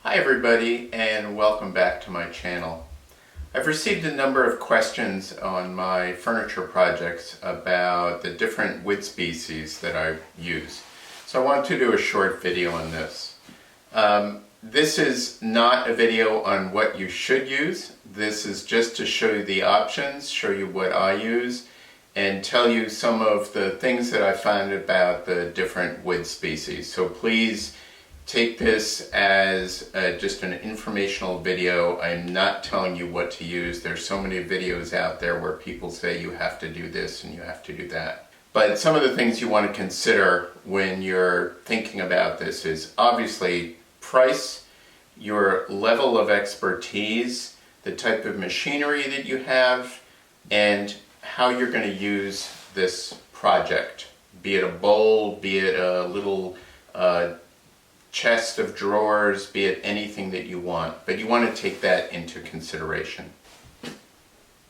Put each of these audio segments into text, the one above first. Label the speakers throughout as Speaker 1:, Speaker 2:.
Speaker 1: Hi everybody, and welcome back to my channel. I've received a number of questions on my furniture projects about the different wood species that I use. So I want to do a short video on this. This is not a video on what you should use. This is just to show you the options, show you what I use, and tell you some of the things that I found about the different wood species. So please take this as just an informational video. I'm not telling you what to use. There's so many videos out there where people say you have to do this and you have to do that. But some of the things you want to consider when you're thinking about this is obviously price, your level of expertise, the type of machinery that you have, and how you're going to use this project. Be it a bowl, be it a little chest of drawers, be it anything that you want, but you want to take that into consideration.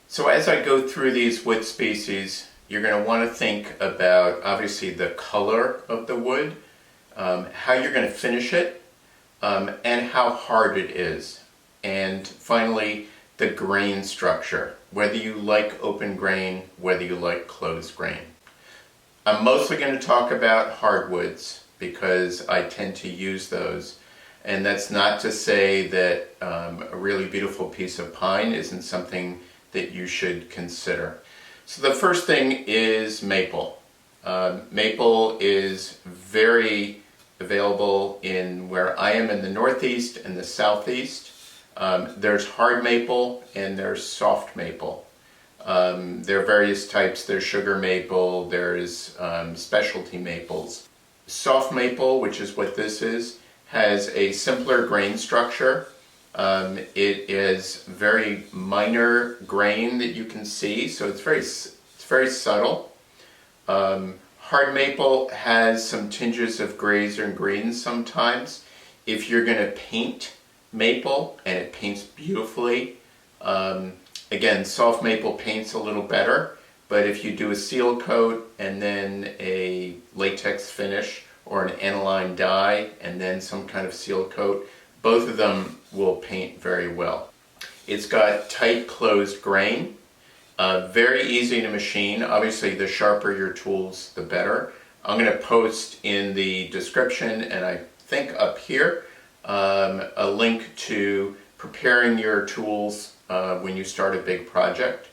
Speaker 1: So as I go through these wood species, you're going to want to think about obviously the color of the wood, how you're going to finish it, and how hard it is, and finally the grain structure, whether you like open grain, whether you like closed grain. I'm mostly going to talk about hardwoods because I tend to use those, and that's not to say that a really beautiful piece of pine isn't something that you should consider. So the first thing is maple. Maple is very available in where I am in the Northeast and the Southeast. There's hard maple and there's soft maple. There are various types. There's sugar maple, there's specialty maples. Soft maple, which is what this is, has a simpler grain structure. It is very minor grain that you can see, so it's very subtle. Hard maple has some tinges of grays and greens sometimes. If you're going to paint maple, and it paints beautifully, again, soft maple paints a little better. But if you do a seal coat and then a latex finish or an aniline dye and then some kind of seal coat, both of them will paint very well. It's got tight closed grain, very easy to machine. Obviously the sharper your tools, the better. I'm going to post in the description, and I think up here, a link to preparing your tools when you start a big project.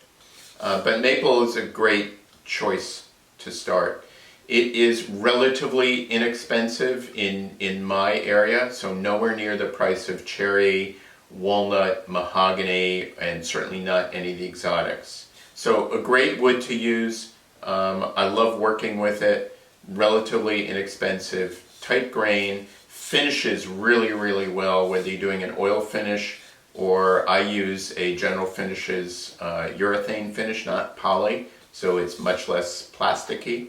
Speaker 1: But maple is a great choice to start. It is relatively inexpensive in my area, so nowhere near the price of cherry, walnut, mahogany, and certainly not any of the exotics. So a great wood to use. I love working with it. Relatively inexpensive, tight grain, finishes really, really well, whether you're doing an oil finish or I use a General Finishes urethane finish, not poly, so it's much less plasticky.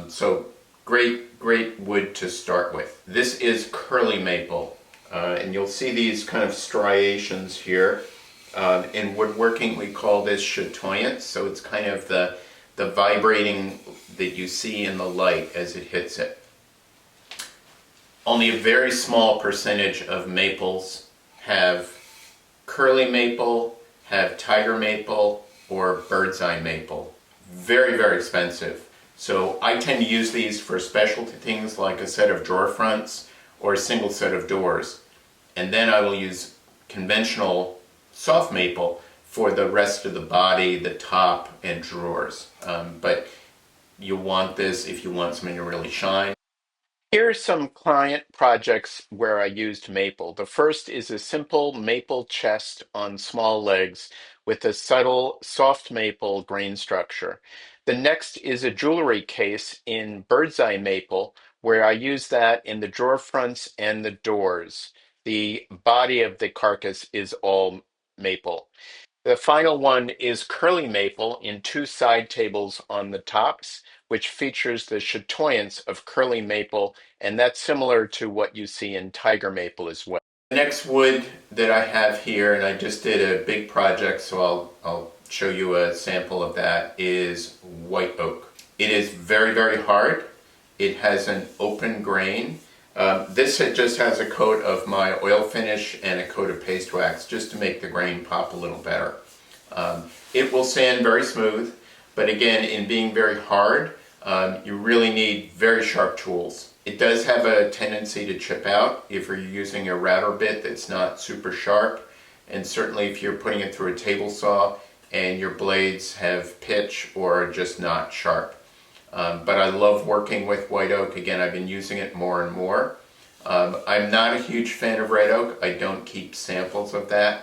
Speaker 1: So great wood to start with. This is curly maple, and you'll see these kind of striations here. In woodworking we call this chatoyance, so it's kind of the vibrating that you see in the light as it hits it. Only a very small percentage of maples have curly maple, have tiger maple, or bird's eye maple. Very, very expensive. So I tend to use these for specialty things like a set of drawer fronts or a single set of doors. And then I will use conventional soft maple for the rest of the body, the top, and drawers. But you want this if you want something to really shine. Here are some client projects where I used maple. The first is a simple maple chest on small legs with a subtle soft maple grain structure. The next is a jewelry case in bird's eye maple where I use that in the drawer fronts and the doors. The body of the carcass is all maple. The final one is curly maple in two side tables on the tops, which features the chatoyance of curly maple, and that's similar to what you see in tiger maple as well. The next wood that I have here, and I just did a big project, so I'll show you a sample of that, is white oak. It is very, very hard. It has an open grain. This just has a coat of my oil finish and a coat of paste wax just to make the grain pop a little better. It will sand very smooth, but again, in being very hard, you really need very sharp tools. It does have a tendency to chip out if you're using a router bit that's not super sharp, and certainly if you're putting it through a table saw and your blades have pitch or are just not sharp. But I love working with white oak. Again, I've been using it more and more. I'm not a huge fan of red oak. I don't keep samples of that.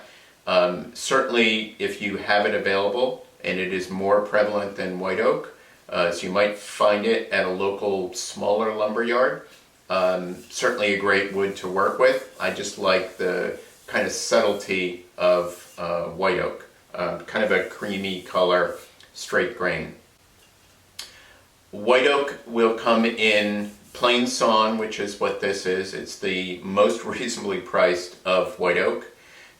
Speaker 1: Certainly if you have it available, and it is more prevalent than white oak, so you might find it at a local smaller lumber yard. Certainly a great wood to work with. I just like the kind of subtlety of white oak. Kind of a creamy color, straight grain. White oak will come in plain sawn, which is what this is. It's the most reasonably priced of white oak.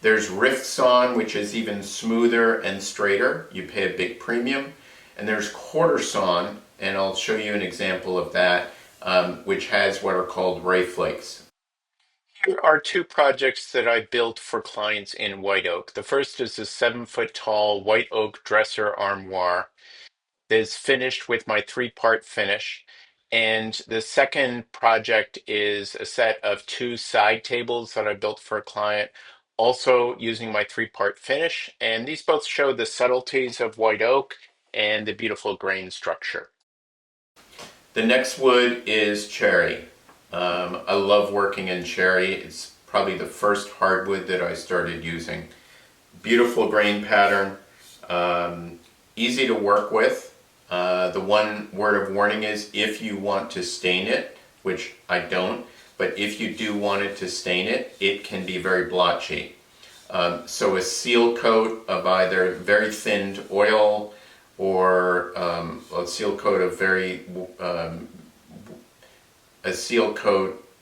Speaker 1: There's rift sawn, which is even smoother and straighter. You pay a big premium. And there's quarter sawn, and I'll show you an example of that, which has what are called ray flakes. Here are two projects that I built for clients in white oak. The first is a 7-foot tall white oak dresser armoire that is finished with my 3-part finish. And the second project is a set of 2 side tables that I built for a client, also using my 3-part finish. And these both show the subtleties of white oak and the beautiful grain structure. The next wood is cherry. I love working in cherry. It's probably the first hardwood that I started using. Beautiful grain pattern, easy to work with. The one word of warning is if you want to stain it, which I don't, but if you do want it to stain it, it can be very blotchy. So a seal coat of either very thinned oil or a seal coat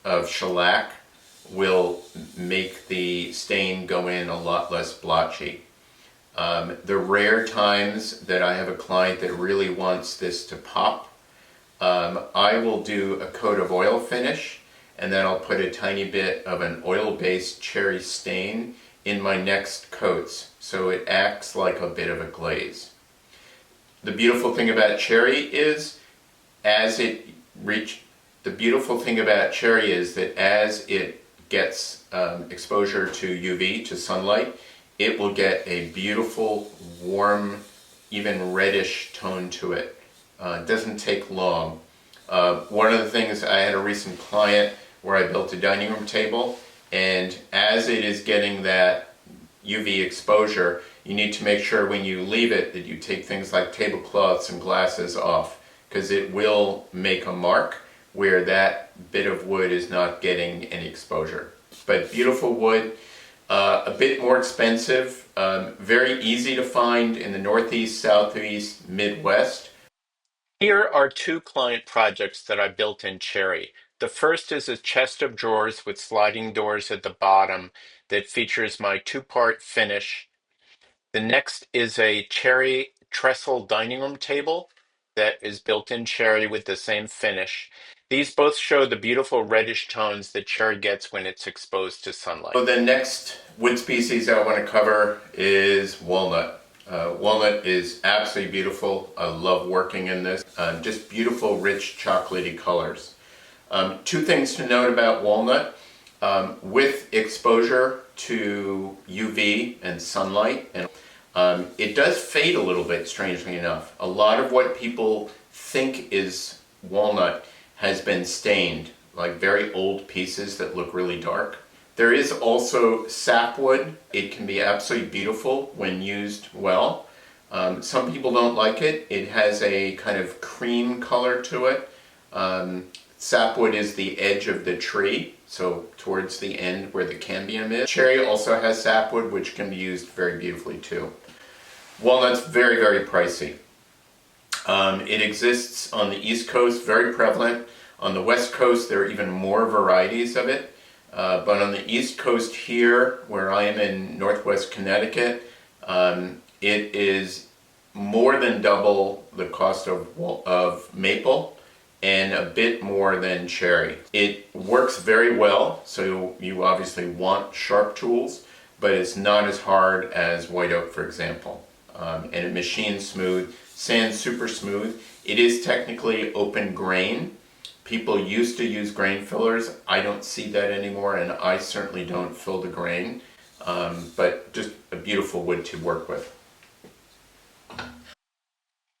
Speaker 1: of shellac will make the stain go in a lot less blotchy. The rare times that I have a client that really wants this to pop, I will do a coat of oil finish, and then I'll put a tiny bit of an oil-based cherry stain in my next coats, so it acts like a bit of a glaze. The beautiful thing about cherry is that as it gets exposure to UV, to sunlight, it will get a beautiful, warm, even reddish tone to it. It doesn't take long. One of the things, I had a recent client where I built a dining room table, and as it is getting that UV exposure, you need to make sure when you leave it that you take things like tablecloths and glasses off, because it will make a mark where that bit of wood is not getting any exposure. But beautiful wood, a bit more expensive, very easy to find in the Northeast, Southeast, Midwest. Here are 2 client projects that I built in cherry. The first is a chest of drawers with sliding doors at the bottom that features my 2-part finish. The next is a cherry trestle dining room table that is built in cherry with the same finish. These both show the beautiful reddish tones that cherry gets when it's exposed to sunlight. So the next wood species I want to cover is walnut. Walnut is absolutely beautiful. I love working in this. Just beautiful, rich, chocolatey colors. 2 things to note about walnut. With exposure to UV and sunlight, and it does fade a little bit, strangely enough. A lot of what people think is walnut has been stained, like very old pieces that look really dark. There is also sapwood. It can be absolutely beautiful when used well. Some people don't like it. It has a kind of cream color to it. Sapwood is the edge of the tree, so towards the end where the cambium is. Cherry also has sapwood, which can be used very beautifully too. Walnut's very, very pricey. It exists on the East Coast, very prevalent. On the West Coast, there are even more varieties of it. But on the East Coast here, where I am in Northwest Connecticut, it is more than double the cost of maple, and a bit more than cherry. It works very well, so you obviously want sharp tools, but it's not as hard as white oak, for example. And it machines smooth, sands super smooth. It is technically open grain. People used to use grain fillers. I don't see that anymore, and I certainly don't fill the grain. But just a beautiful wood to work with.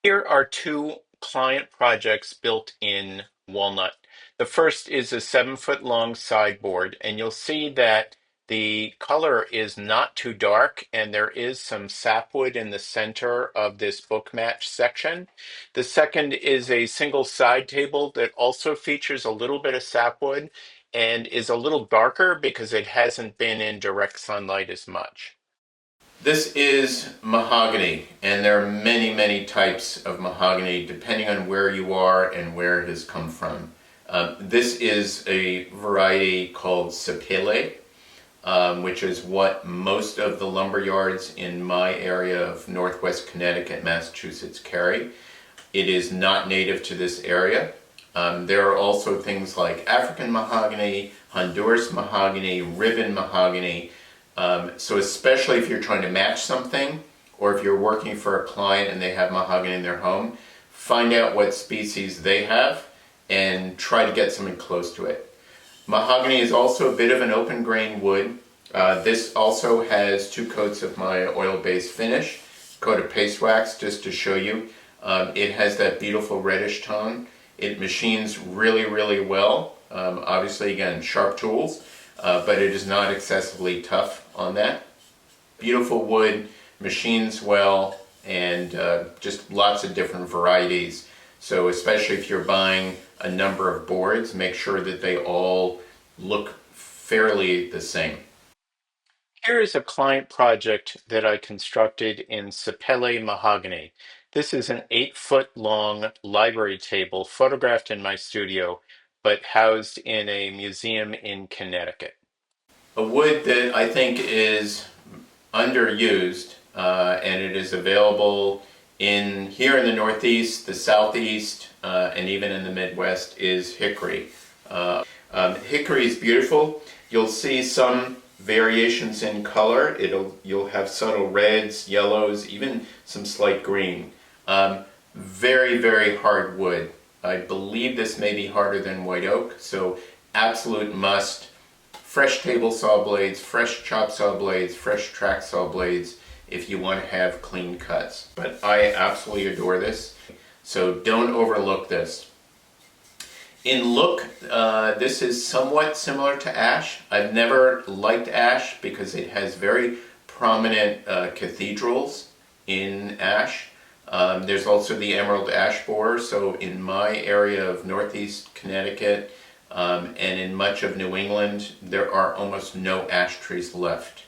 Speaker 1: Here are two client projects built in Walnut. The first is a 7-foot long sideboard, and you'll see that the color is not too dark, and there is some sapwood in the center of this book match section. The second is a single side table that also features a little bit of sapwood and is a little darker because it hasn't been in direct sunlight as much. This is mahogany, and there are many, many types of mahogany depending on where you are and where it has come from. This is a variety called sapele, which is what most of the lumber yards in my area of Northwest Connecticut, Massachusetts carry. It is not native to this area. There are also things like African mahogany, Honduras mahogany, ribbon mahogany. So especially if you're trying to match something, or if you're working for a client and they have mahogany in their home, find out what species they have and try to get something close to it. Mahogany is also a bit of an open grain wood. This also has 2 coats of my oil-based finish, coat of paste wax just to show you. It has that beautiful reddish tone. It machines really, really well. Obviously, again, sharp tools. But it is not excessively tough on that. Beautiful wood, machines well, and just lots of different varieties. So especially if you're buying a number of boards, make sure that they all look fairly the same. Here is a client project that I constructed in sapele mahogany. This is an 8-foot long library table photographed in my studio, but housed in a museum in Connecticut. A wood that I think is underused, and it is available here in the Northeast, the Southeast, and even in the Midwest, is hickory. Hickory is beautiful. You'll see some variations in color. You'll have subtle reds, yellows, even some slight green. Very, very hard wood. I believe this may be harder than white oak, so absolute must. Fresh table saw blades, fresh chop saw blades, fresh track saw blades if you want to have clean cuts. But I absolutely adore this, so don't overlook this. In look, this is somewhat similar to ash. I've never liked ash because it has very prominent cathedrals in ash. There's also the emerald ash borer, so in my area of Northeast Connecticut, and in much of New England, there are almost no ash trees left.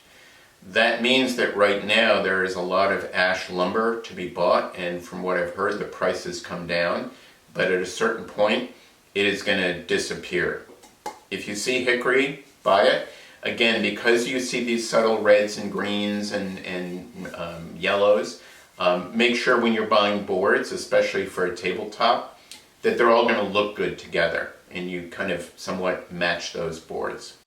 Speaker 1: That means that right now there is a lot of ash lumber to be bought, and from what I've heard, the prices come down, but at a certain point, it is going to disappear. If you see hickory, buy it. Again, because you see these subtle reds and greens and yellows, make sure when you're buying boards, especially for a tabletop, that they're all going to look good together, and you kind of somewhat match those boards.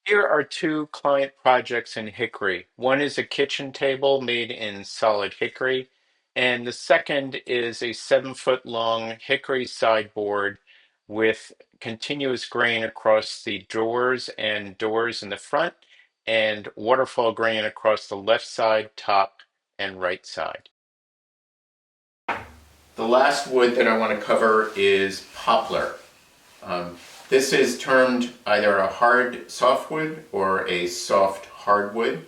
Speaker 1: Here are 2 client projects in hickory. One is a kitchen table made in solid hickory, and the second is a 7-foot long hickory sideboard with continuous grain across the drawers and doors in the front, and waterfall grain across the left side, top, and right side. The last wood that I want to cover is poplar. This is termed either a hard softwood or a soft hardwood.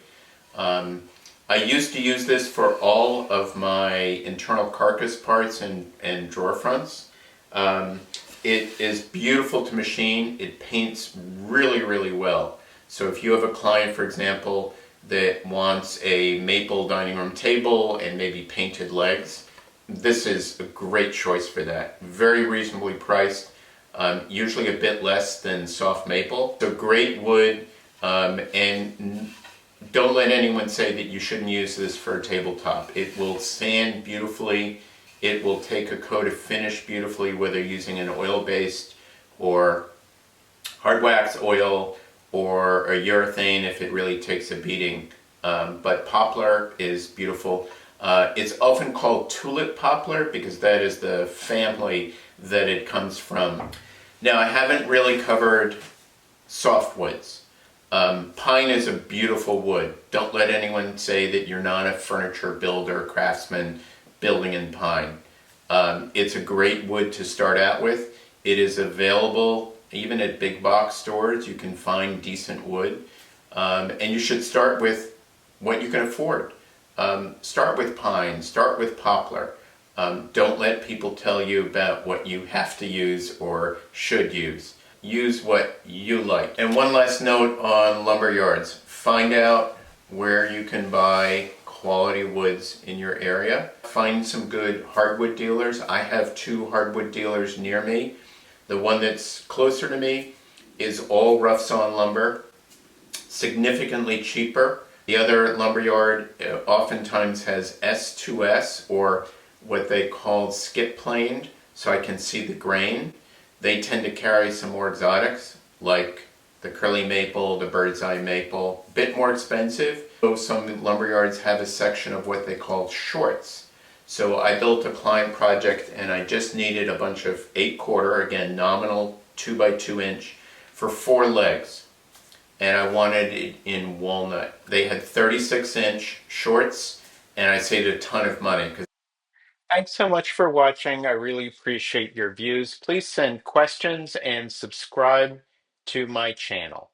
Speaker 1: I used to use this for all of my internal carcass parts and drawer fronts. It is beautiful to machine. It paints really, really well. So if you have a client, for example, that wants a maple dining room table and maybe painted legs, this is a great choice for that. Very reasonably priced, usually a bit less than soft maple. So great wood, and don't let anyone say that you shouldn't use this for a tabletop. It will sand beautifully. It will take a coat of finish beautifully, whether using an oil-based or hard wax oil or a urethane if it really takes a beating. But poplar is beautiful. It's often called tulip poplar because that is the family that it comes from. Now, I haven't really covered softwoods. Pine is a beautiful wood. Don't let anyone say that you're not a furniture builder, craftsman building in pine. It's a great wood to start out with. It is available even at big box stores. You can find decent wood. And you should start with what you can afford. Start with pine, start with poplar. Don't let people tell you about what you have to use or should use. Use what you like. And one last note on lumber yards. Find out where you can buy quality woods in your area. Find some good hardwood dealers. I have 2 hardwood dealers near me. The one that's closer to me is all rough sawn lumber, significantly cheaper. The other lumberyard oftentimes has S2S, or what they call skip planed, so I can see the grain. They tend to carry some more exotics, like the curly maple, the bird's eye maple, a bit more expensive. So some lumberyards have a section of what they call shorts. So I built a client project and I just needed a bunch of 8/4, again nominal 2 by 2 inch, for 4 legs. And I wanted it in walnut. They had 36-inch shorts and I saved a ton of money. Thanks so much for watching. I really appreciate your views. Please send questions and subscribe to my channel.